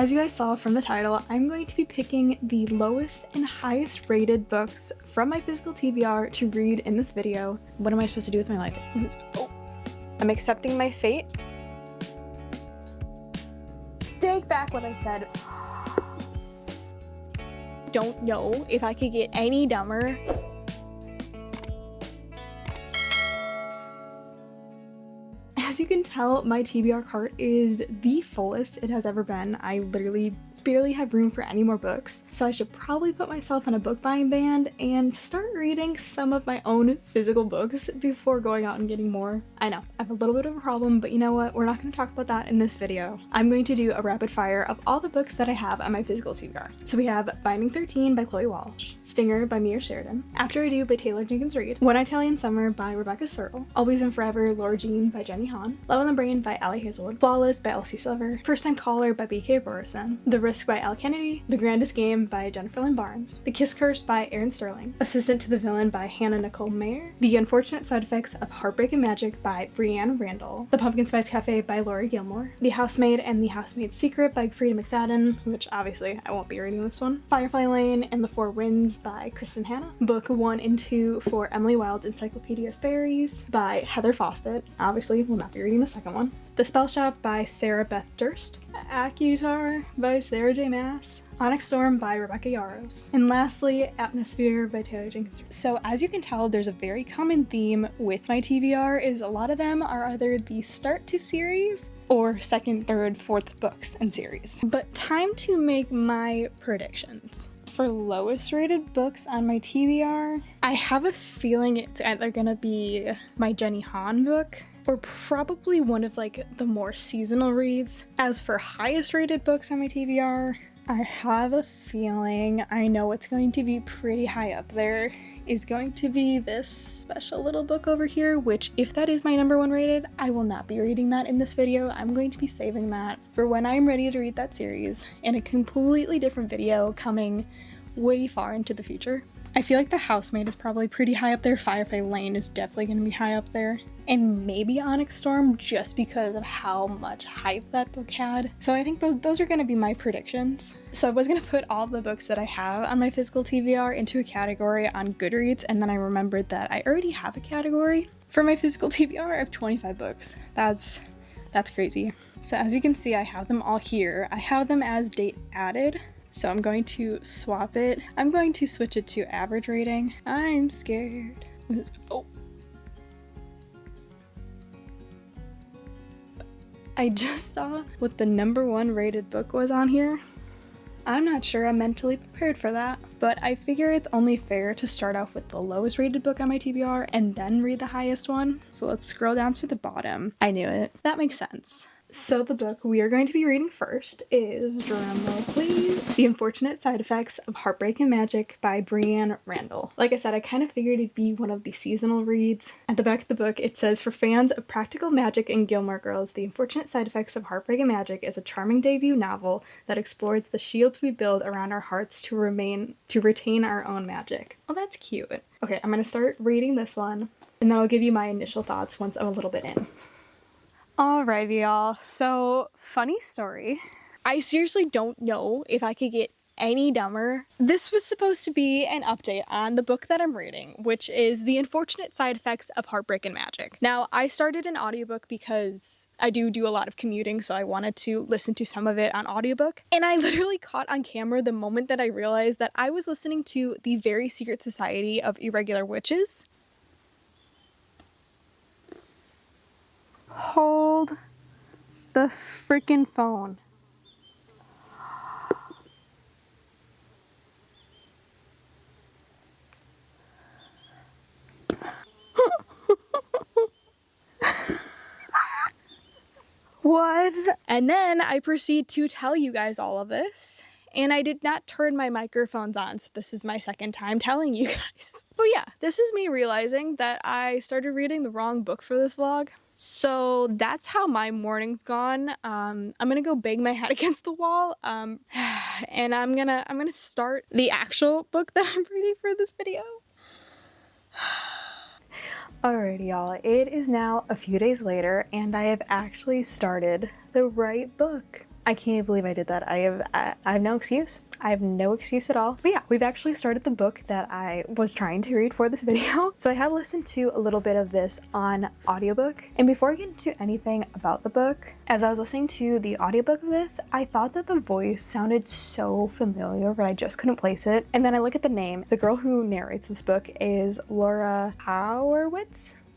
As you guys saw from the title, I'm going to be picking the lowest and highest rated books from my physical TBR to read in this video. What am I supposed to do with my life? Oh. I'm accepting my fate. Take back what I said. Don't know if I could get any dumber. As you can tell, my TBR cart is the fullest it has ever been. I literally barely have room for any more books, so I should probably put myself on a book buying ban and start reading some of my own physical books before going out and getting more. I know, I have a little bit of a problem, but you know what? We're not going to talk about that in this video. I'm going to do a rapid fire of all the books that I have on my physical TBR. So we have Binding 13 by Chloe Walsh, Stinger by Mia Sheridan, After I Do by Taylor Jenkins Reid, One Italian Summer by Rebecca Searle, Always and Forever, Laura Jean by Jenny Han, Love on the Brain by Allie Hazelwood, Flawless by Elsie Silver, First Time Caller by BK Borison, The Risk by Al Kennedy, The Grandest Game by Jennifer Lynn Barnes, The Kiss Curse by Erin Sterling, Assistant to the Villain by Hannah Nicole Mayer, The Unfortunate Side Effects of Heartbreak and Magic by Brianne Randall, The Pumpkin Spice Cafe by Laurie Gilmore, The Housemaid and the Housemaid's Secret by Frida McFadden, which obviously I won't be reading this one, Firefly Lane and the Four Winds by Kristen Hanna, Book 1 and 2 for Emily Wilde's Encyclopedia of Fairies by Heather Fawcett, obviously will not be reading the second one, The Spell Shop by Sarah Beth Durst, Accutar by Sarah J. Maas, Onyx Storm by Rebecca Yarros, and lastly, Atmosphere by Taylor Jenkins Reid. So as you can tell, there's a very common theme with my TBR is a lot of them are either the start to series or second, third, fourth books in series. But time to make my predictions. For lowest rated books on my TBR, I have a feeling it's either gonna be my Jenny Han book or probably one of like the more seasonal reads. As for highest rated books on my TBR, I have a feeling I know it's going to be pretty high up there. Is going to be this special little book over here, which if that is my number 1 rated, I will not be reading that in this video. I'm going to be saving that for when I'm ready to read that series in a completely different video coming way far into the future. I feel like The Housemaid is probably pretty high up there. Firefly Lane is definitely going to be high up there. And maybe Onyx Storm just because of how much hype that book had. So I think those are going to be my predictions. So I was going to put all the books that I have on my physical TBR into a category on Goodreads, and then I remembered that I already have a category for my physical TBR of 25 books. That's crazy. So as you can see, I have them all here. I have them as date added. So I'm going to swap it. I'm going to switch it to average rating. I'm scared. Oh. I just saw what the number 1 rated book was on here. I'm not sure I'm mentally prepared for that, but I figure it's only fair to start off with the lowest rated book on my TBR and then read the highest one. So let's scroll down to the bottom. I knew it. That makes sense. So the book we are going to be reading first is, drumroll please, The Unfortunate Side Effects of Heartbreak and Magic by Brianne Randall. Like I said, I kind of figured it'd be one of the seasonal reads. At the back of the book, it says, for fans of practical magic and Gilmore Girls, The Unfortunate Side Effects of Heartbreak and Magic is a charming debut novel that explores the shields we build around our hearts to retain our own magic. Oh, that's cute. Okay, I'm gonna start reading this one, and then I'll give you my initial thoughts once I'm a little bit in. Alrighty, y'all. So, funny story. I seriously don't know if I could get any dumber. This was supposed to be an update on the book that I'm reading, which is The Unfortunate Side Effects of Heartbreak and Magic. Now, I started an audiobook because I do a lot of commuting, so I wanted to listen to some of it on audiobook. And I literally caught on camera the moment that I realized that I was listening to The Very Secret Society of Irregular Witches. Hold the freaking phone. What? And then I proceed to tell you guys all of this. And I did not turn my microphones on, so this is my second time telling you guys. But yeah, this is me realizing that I started reading the wrong book for this vlog. So that's how my morning's gone. I'm gonna go bang my head against the wall, and I'm gonna start the actual book that I'm reading for this video. Alrighty, y'all, it is now a few days later, and I have actually started the right book. I can't believe I did that. I have no excuse. I have no excuse at all. But yeah, we've actually started the book that I was trying to read for this video. So I have listened to a little bit of this on audiobook. And before I get into anything about the book, as I was listening to the audiobook of this, I thought that the voice sounded so familiar, but I just couldn't place it. And then I look at the name. The girl who narrates this book is Laura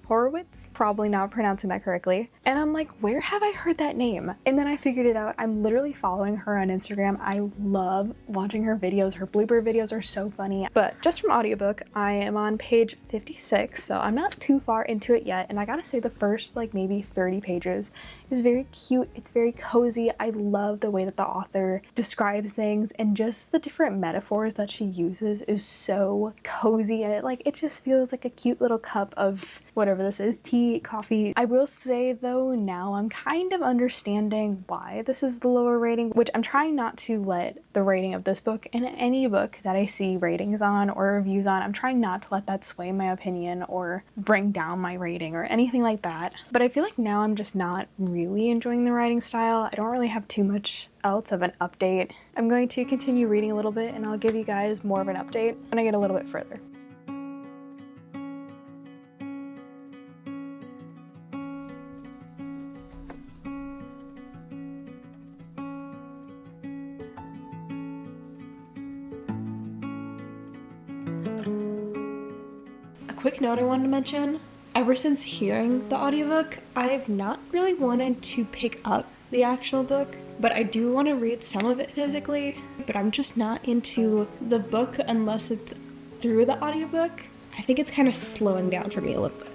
Horowitz, probably not pronouncing that correctly. And I'm like, where have I heard that name? And then I figured it out. I'm literally following her on Instagram. I love watching her videos. Her blooper videos are so funny. But just from audiobook, I am on page 56, so I'm not too far into it yet. And I gotta say the first like maybe 30 pages is very cute. It's very cozy. I love the way that the author describes things, and just the different metaphors that she uses is so cozy, and it just feels like a cute little cup of whatever this is, tea, coffee. I will say though, now I'm kind of understanding why this is the lower rating, which I'm trying not to let the rating of this book and any book that I see ratings on or reviews on, I'm trying not to let that sway my opinion or bring down my rating or anything like that. But I feel like now I'm just not really enjoying the writing style. I don't really have too much else of an update. I'm going to continue reading a little bit and I'll give you guys more of an update when I get a little bit further. Quick note I wanted to mention, ever since hearing the audiobook, I've not really wanted to pick up the actual book, but I do want to read some of it physically, but I'm just not into the book unless it's through the audiobook. I think it's kind of slowing down for me a little bit.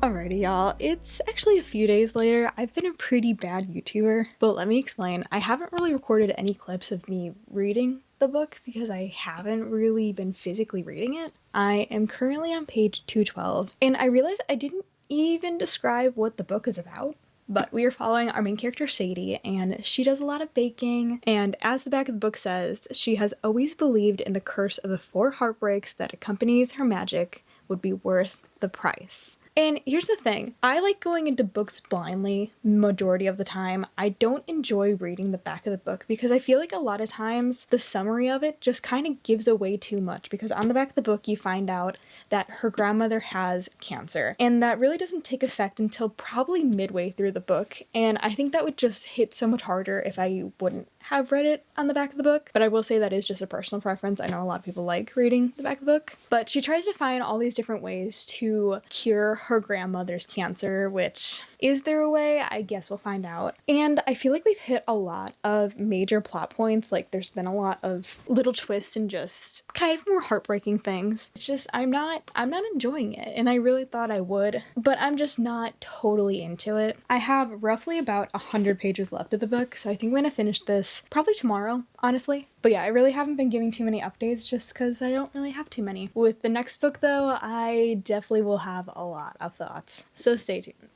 Alrighty y'all, it's actually a few days later. I've been a pretty bad YouTuber, but let me explain. I haven't really recorded any clips of me reading the book because I haven't really been physically reading it. I am currently on page 212, and I realized I didn't even describe what the book is about. But we are following our main character, Sadie, and she does a lot of baking, and as the back of the book says, she has always believed in the curse of the 4 heartbreaks that accompanies her magic would be worth the price. And here's the thing, I like going into books blindly majority of the time. I don't enjoy reading the back of the book because I feel like a lot of times the summary of it just kind of gives away too much, because on the back of the book you find out that her grandmother has cancer, and that really doesn't take effect until probably midway through the book, and I think that would just hit so much harder if I wouldn't have read it on the back of the book. But I will say that is just a personal preference. I know a lot of people like reading the back of the book. But she tries to find all these different ways to cure her grandmother's cancer, which, is there a way? I guess we'll find out. And I feel like we've hit a lot of major plot points. Like, there's been a lot of little twists and just kind of more heartbreaking things. It's just, I'm not enjoying it, and I really thought I would, but I'm just not totally into it. I have roughly about 100 pages left of the book, so I think I'm gonna finish this probably tomorrow, honestly. But yeah, I really haven't been giving too many updates just because I don't really have too many. With the next book though, I definitely will have a lot of thoughts, so stay tuned.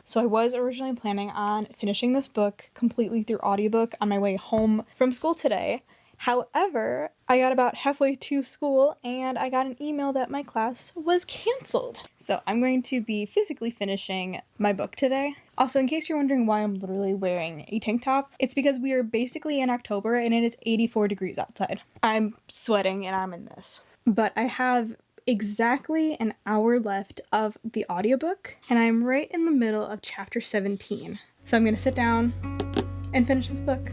So I was originally planning on finishing this book completely through audiobook on my way home from school today. However, I got about halfway to school and I got an email that my class was canceled. So I'm going to be physically finishing my book today. Also, in case you're wondering why I'm literally wearing a tank top, it's because we are basically in October and it is 84 degrees outside. I'm sweating and I'm in this. But I have exactly an hour left of the audiobook and I'm right in the middle of chapter 17. So I'm gonna sit down and finish this book.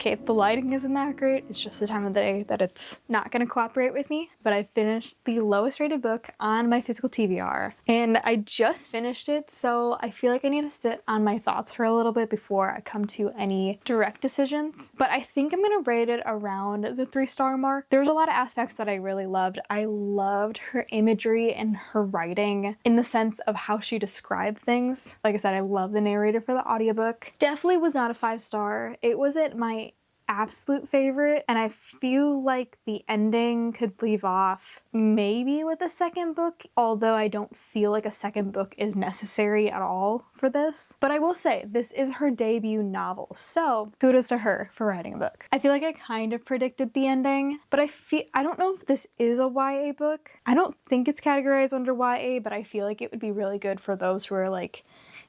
Okay, the lighting isn't that great. It's just the time of the day that it's not gonna cooperate with me. But I finished the lowest rated book on my Physical TBR. And I just finished it, so I feel like I need to sit on my thoughts for a little bit before I come to any direct decisions. But I think I'm gonna rate it around the 3-star mark. There's a lot of aspects that I really loved. I loved her imagery and her writing in the sense of how she described things. Like I said, I love the narrator for the audiobook. Definitely was not a 5-star. It wasn't my absolute favorite, and I feel like the ending could leave off maybe with a second book, although I don't feel like a second book is necessary at all for this. But I will say, this is her debut novel, so kudos to her for writing a book. I feel like I kind of predicted the ending, but I don't know if this is a YA book. I don't think it's categorized under YA, but I feel like it would be really good for those who are like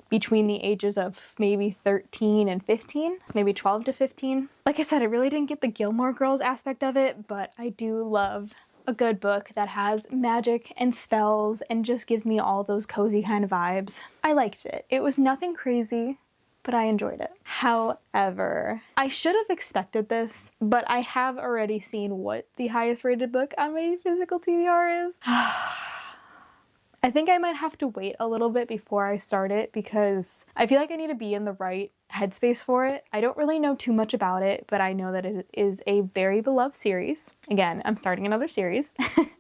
between the ages of maybe 13 and 15, maybe 12 to 15. Like I said, I really didn't get the Gilmore Girls aspect of it, but I do love a good book that has magic and spells and just gives me all those cozy kind of vibes. I liked it. It was nothing crazy, but I enjoyed it. However, I should have expected this, but I have already seen what the highest rated book on my Physical TBR is. I think I might have to wait a little bit before I start it because I feel like I need to be in the right headspace for it. I don't really know too much about it, but I know that it is a very beloved series. Again, I'm starting another series,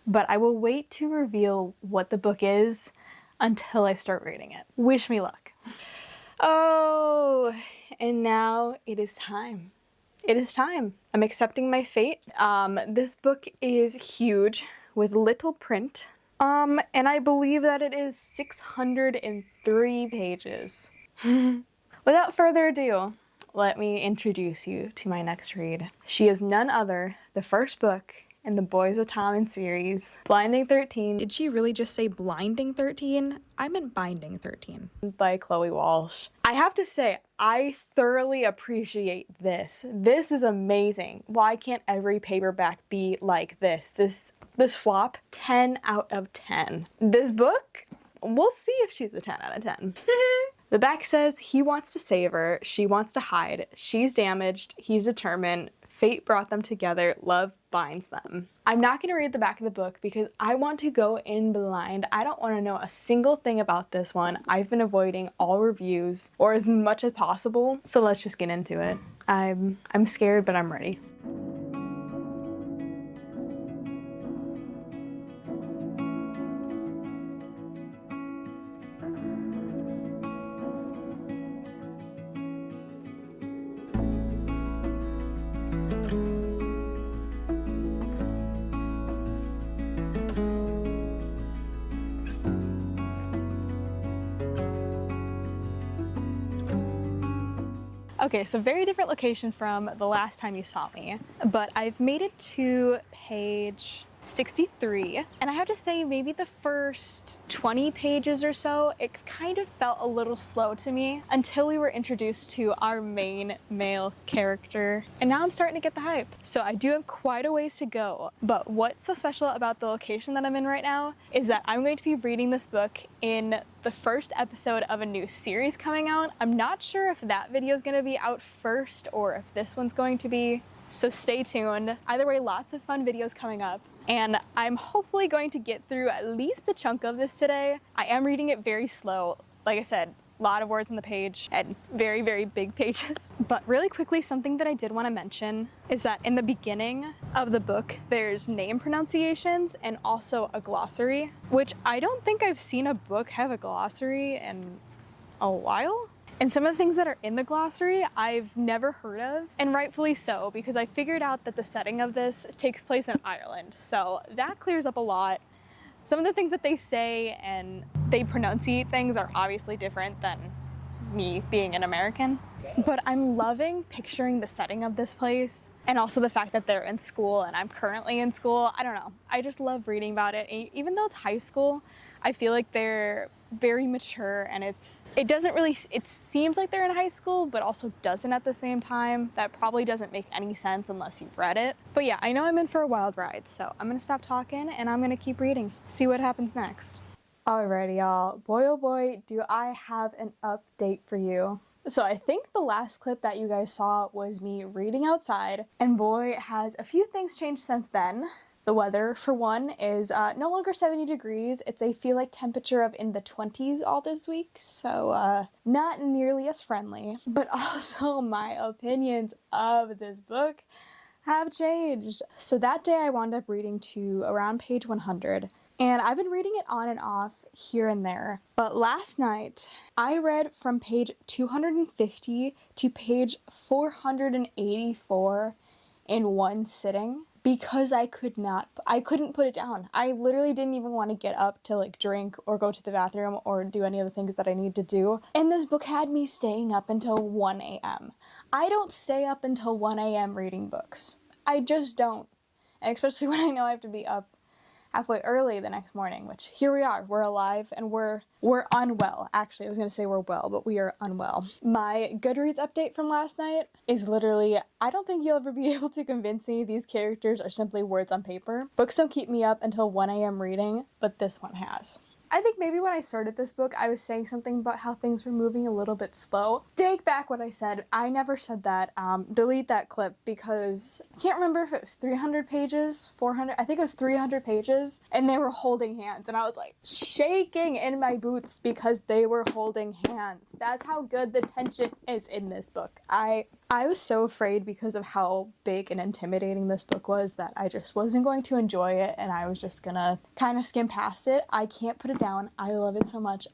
but I will wait to reveal what the book is until I start reading it. Wish me luck. Oh, and now it is time. It is time. I'm accepting my fate. This book is huge with little print. And I believe that it is 603 pages. Without further ado, let me introduce you to my next read. She is none other, the first book in the Boys of Tommen series, Blinding 13. Did she really just say Blinding 13? I meant Binding 13. By Chloe Walsh. I have to say, I thoroughly appreciate this. This is amazing. Why can't every paperback be like this? This flop, 10 out of 10. This book, we'll see if she's a 10 out of 10. The back says, he wants to save her, she wants to hide, she's damaged, he's determined, fate brought them together, love binds them. I'm not going to read the back of the book because I want to go in blind. I don't want to know a single thing about this one. I've been avoiding all reviews, or as much as possible, so let's just get into it. I'm scared, but I'm ready. Okay, so very different location from the last time you saw me, but I've made it to page 63, and I have to say maybe the first 20 pages or so, it kind of felt a little slow to me until we were introduced to our main male character, and now I'm starting to get the hype. So I do have quite a ways to go, but what's so special about the location that I'm in right now is that I'm going to be reading this book in the first episode of a new series coming out. I'm not sure if that video is going to be out first or if this one's going to be, so stay tuned. Either way, lots of fun videos coming up. And I'm hopefully going to get through at least a chunk of this today. I am reading it very slow. Like I said, a lot of words on the page and very, very big pages. But really quickly, something that I did want to mention is that in the beginning of the book, there's name pronunciations and also a glossary, which I don't think I've seen a book have a glossary in a while. And some of the things that are in the glossary I've never heard of, and rightfully so, because I figured out that the setting of this takes place in Ireland, so that clears up a lot. Some of the things that they say and they pronunciate things are obviously different than me being an American. But I'm loving picturing the setting of this place, and also the fact that they're in school and I'm currently in school. I don't know, I just love reading about it. Even though it's high school, I feel like they're very mature, and it seems like they're in high school, but also doesn't at the same time. That probably doesn't make any sense unless you've read it. But yeah, I know I'm in for a wild ride, so I'm gonna stop talking and I'm gonna keep reading. See what happens next. Alrighty, y'all. Boy, oh boy, do I have an update for you. So I think the last clip that you guys saw was me reading outside, and boy, has a few things changed since then. The weather, for one, is no longer 70 degrees. It's a feel like temperature of in the 20s all this week, so not nearly as friendly. But also my opinions of this book have changed. So that day I wound up reading to around page 100. And I've been reading it on and off here and there. But last night, I read from page 250 to page 484 in one sitting because I couldn't put it down. I literally didn't even want to get up to like drink or go to the bathroom or do any of the things that I need to do. And this book had me staying up until 1 a.m. I don't stay up until 1 a.m. reading books. I just don't. And especially when I know I have to be up halfway early the next morning, which here we are, we're alive and we're unwell. Actually, I was going to say we're well, but we are unwell. My Goodreads update from last night is literally, I don't think you'll ever be able to convince me these characters are simply words on paper. Books don't keep me up until 1 a.m. reading, but this one has. I think maybe when I started this book, I was saying something about how things were moving a little bit slow. Take back what I said. I never said that. Delete that clip because I can't remember if it was 300 pages, 400. I think it was 300 pages, and they were holding hands, and I was like shaking in my boots because they were holding hands. That's how good the tension is in this book. I was so afraid because of how big and intimidating this book was that I just wasn't going to enjoy it and I was just gonna kind of skim past it. I can't put it down. I love it so much.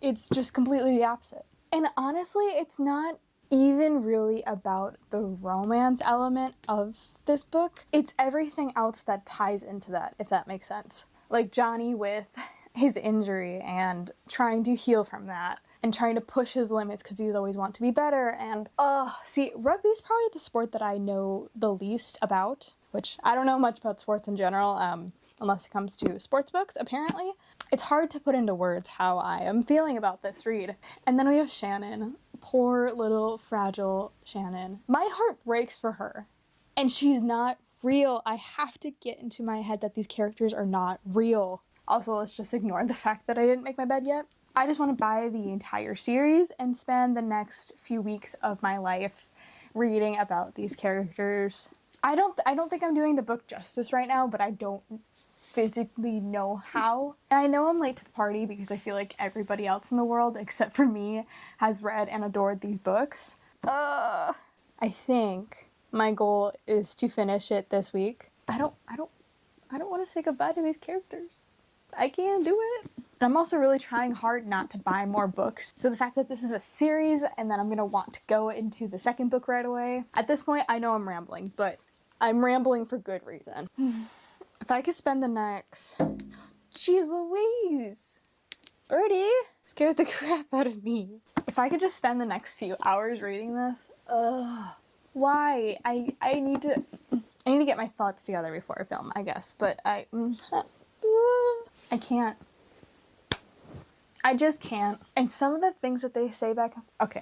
It's just completely the opposite. And honestly, it's not even really about the romance element of this book. It's everything else that ties into that, if that makes sense. Like Johnny with his injury and trying to heal from that. And trying to push his limits because he's always want to be better. And, see, rugby is probably the sport that I know the least about, which I don't know much about sports in general, unless it comes to sports books, apparently. It's hard to put into words how I am feeling about this read. And then we have Shannon. Poor little fragile Shannon. My heart breaks for her. And she's not real. I have to get into my head that these characters are not real. Also, let's just ignore the fact that I didn't make my bed yet. I just want to buy the entire series and spend the next few weeks of my life reading about these characters. I don't think I'm doing the book justice right now, but I don't physically know how. And I know I'm late to the party because I feel like everybody else in the world, except for me, has read and adored these books. I think my goal is to finish it this week. I don't want to say goodbye to these characters. I can't do it. And I'm also really trying hard not to buy more books. So the fact that this is a series and then I'm going to want to go into the second book right away. At this point, I know I'm rambling, but I'm rambling for good reason. If I could spend the next... Jeez Louise! Birdie! Scared the crap out of me. If I could just spend the next few hours reading this... Why? I need to get my thoughts together before I film, I guess. But I can't. I just can't. And some of the things that they say back... Okay.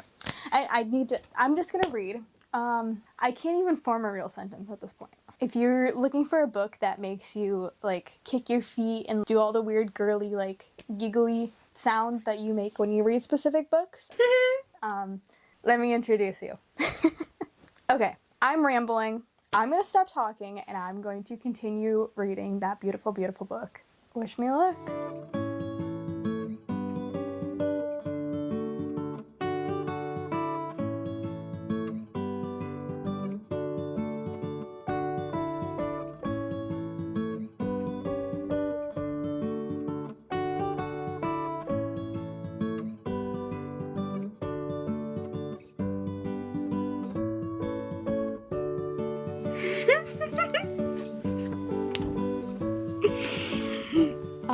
I'm just gonna read. I can't even form a real sentence at this point. If you're looking for a book that makes you, like, kick your feet and do all the weird girly, like, giggly sounds that you make when you read specific books, let me introduce you. Okay. I'm rambling. I'm gonna stop talking and I'm going to continue reading that beautiful, beautiful book. Wish me luck.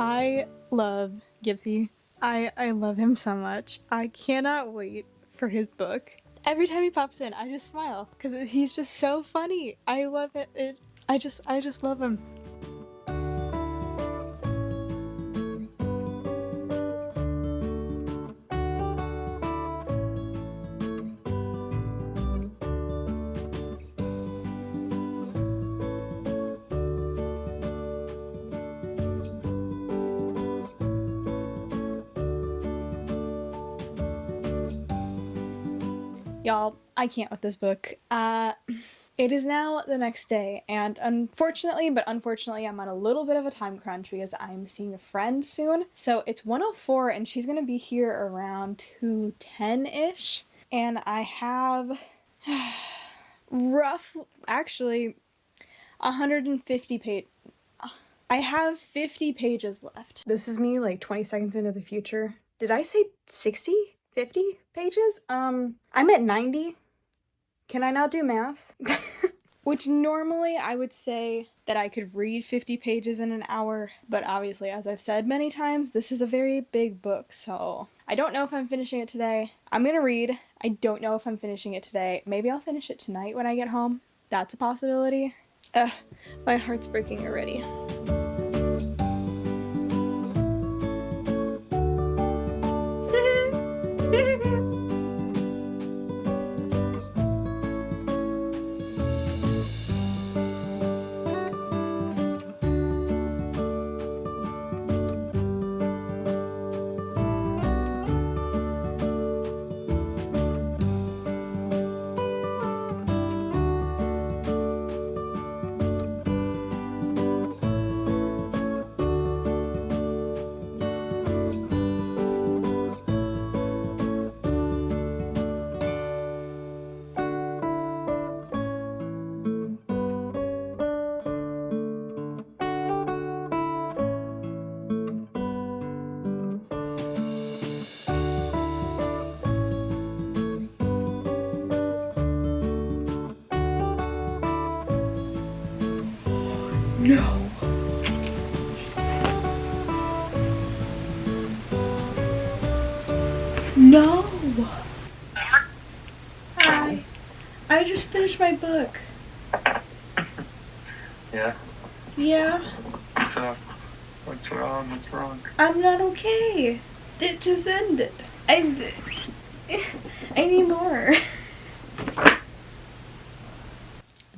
I love Gibbsy. I love him so much. I cannot wait for his book. Every time he pops in, I just smile because he's just so funny. I love it. I just love him. Y'all, I can't with this book. It is now the next day, and unfortunately, I'm on a little bit of a time crunch because I'm seeing a friend soon. So it's 1:04 and she's gonna be here around 2:10-ish. And I have actually 150 I have 50 pages left. This is me like 20 seconds into the future. Did I say 60? 50 pages? I'm at 90. Can I not do math? Which normally I would say that I could read 50 pages in an hour, but obviously, as I've said many times, this is a very big book, so I don't know if I'm finishing it today. I'm gonna read. I don't know if I'm finishing it today. Maybe I'll finish it tonight when I get home. That's a possibility. Ugh, my heart's breaking already. No. No. Hi. I just finished my book. Yeah? Yeah. So, what's wrong? What's wrong? I'm not okay. It just ended. I need more.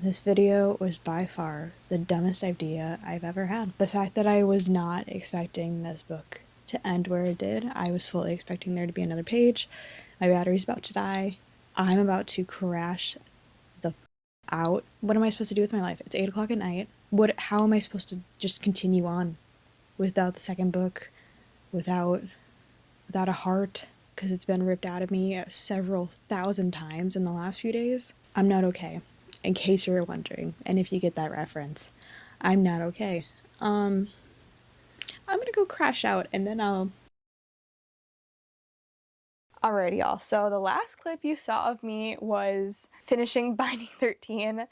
This video was by far the dumbest idea I've ever had. The fact that I was not expecting this book to end where it did. I was fully expecting there to be another page. My battery's about to die. I'm about to crash the out. What am I supposed to do with my life? It's 8 o'clock at night. How am I supposed to just continue on without the second book? Without a heart? Because it's been ripped out of me several thousand times in the last few days. I'm not okay. In case you're wondering, and if you get that reference, I'm not okay. I'm gonna go crash out and then Alrighty, y'all. So the last clip you saw of me was finishing Binding 13,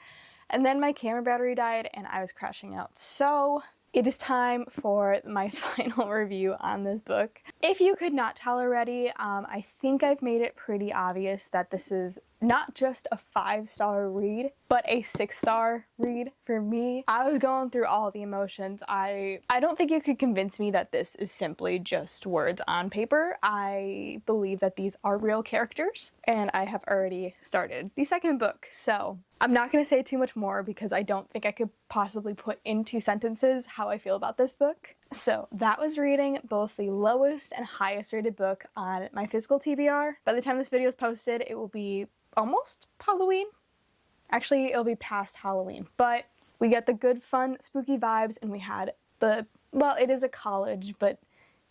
and then my camera battery died and I was crashing out. So it is time for my final review on this book. If you could not tell already, I think I've made it pretty obvious that this is not just a 5-star read, but a 6-star read for me. I was going through all the emotions. I don't think you could convince me that this is simply just words on paper. I believe that these are real characters, and I have already started the second book, so I'm not going to say too much more because I don't think I could possibly put into sentences how I feel about this book. So that was reading both the lowest and highest rated book on my Physical TBR. By the time this video is posted, it will be almost Halloween. Actually, it'll be past Halloween, but we get the good, fun, spooky vibes, and we had well, it is a college, but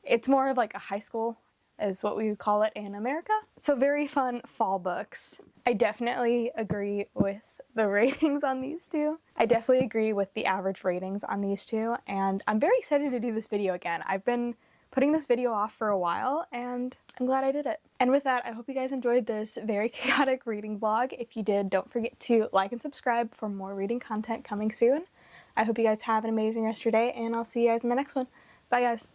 it's more of like a high school is what we would call it in America. So very fun fall books. I definitely agree with the ratings on these two. I definitely agree with the average ratings on these two, and I'm very excited to do this video again. I've been putting this video off for a while, and I'm glad I did it. And with that, I hope you guys enjoyed this very chaotic reading vlog. If you did, don't forget to like and subscribe for more reading content coming soon. I hope you guys have an amazing rest of your day, and I'll see you guys in my next one. Bye, guys.